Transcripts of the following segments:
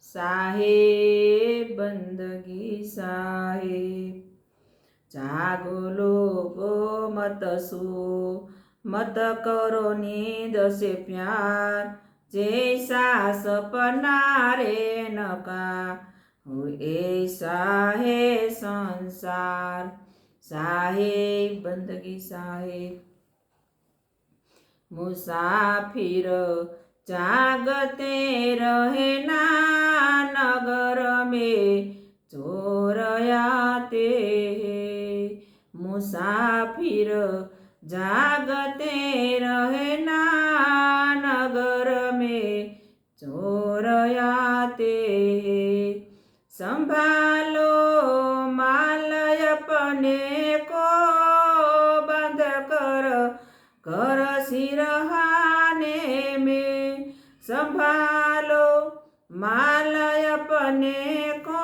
साहेब बंदगी साहेब। जागो लोगो मत सो मत करो नींद से प्यार, जैसा सपना रे नका हो ऐसा है संसार। साहेब बंदगी साहेब। मुसाफिर जागते रहे ना नगर में चोर आते हैं। मुसाफिर जागते रहे ना नगर में चोर आते हैं। संभालो माल अपने को बंद कर सिरहाने में। संभालो माल अपने को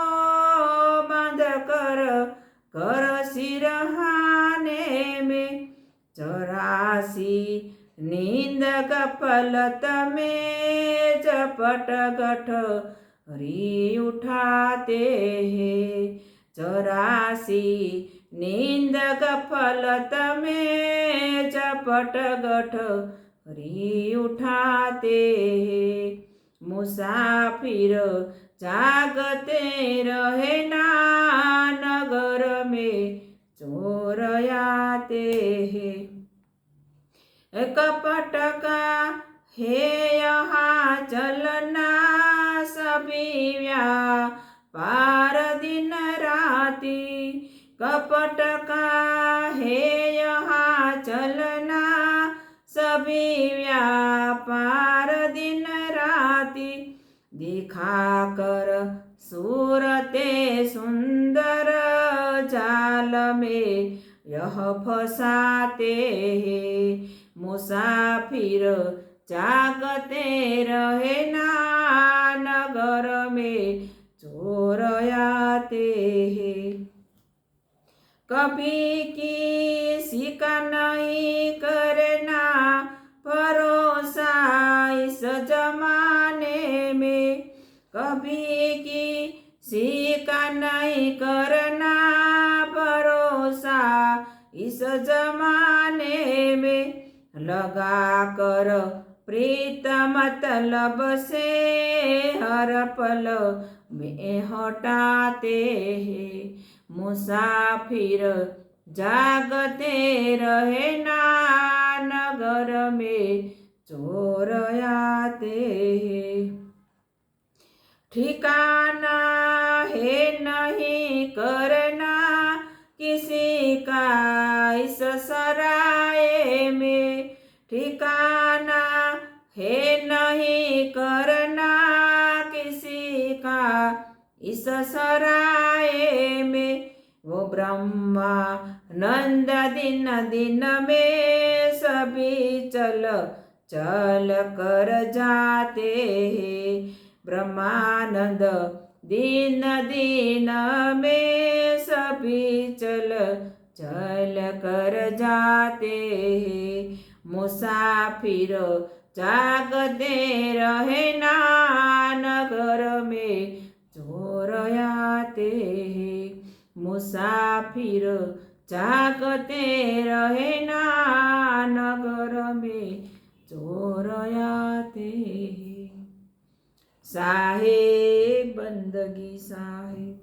बंद कर सिरहाने में। 84 नींद गफलत में झपट गठरी उठाते हैं। 84 नींद गफलत में झपट गठरी उठाते हैं। मुसाफिर जागते रहे ना नगर में चोर आते हैं। कपट का है यहाँ चलना सभी व्यापार दिन राती। कपट का है यहाँ चलना सभी व्यापार दिन राती। दिखा कर सूरते सुंदर जाल में यह फंसाते हैं। मुसाफिर जागते रहे ना नगर में चोर आते हैं। कभी किसी का नहीं करना भरोसा इस जमाने में। कभी किसी का नहीं करना भरोसा इस जमाने में। लगा कर प्रीत मतलब से हर पल में हटाते हैं। मुसाफिर जागते रहे ना नगर में चोर आते हैं। ठिकाना है नहीं करना किसी का इस सराय में। ठिकाना है नहीं करना किसी का इस सराय में। वो ब्रह्मा नंद दिन दिन में सभी चल चल कर जाते हैं। ब्रह्मानंद दिन दिन में सभी चल चल कर जाते हैं। मुसाफिर जागते रहे ना नगर में चोर आते हैं। मुसाफिर जागते रहे ना नगर में चोर आते हैं। साहेब बंदगी साहेब।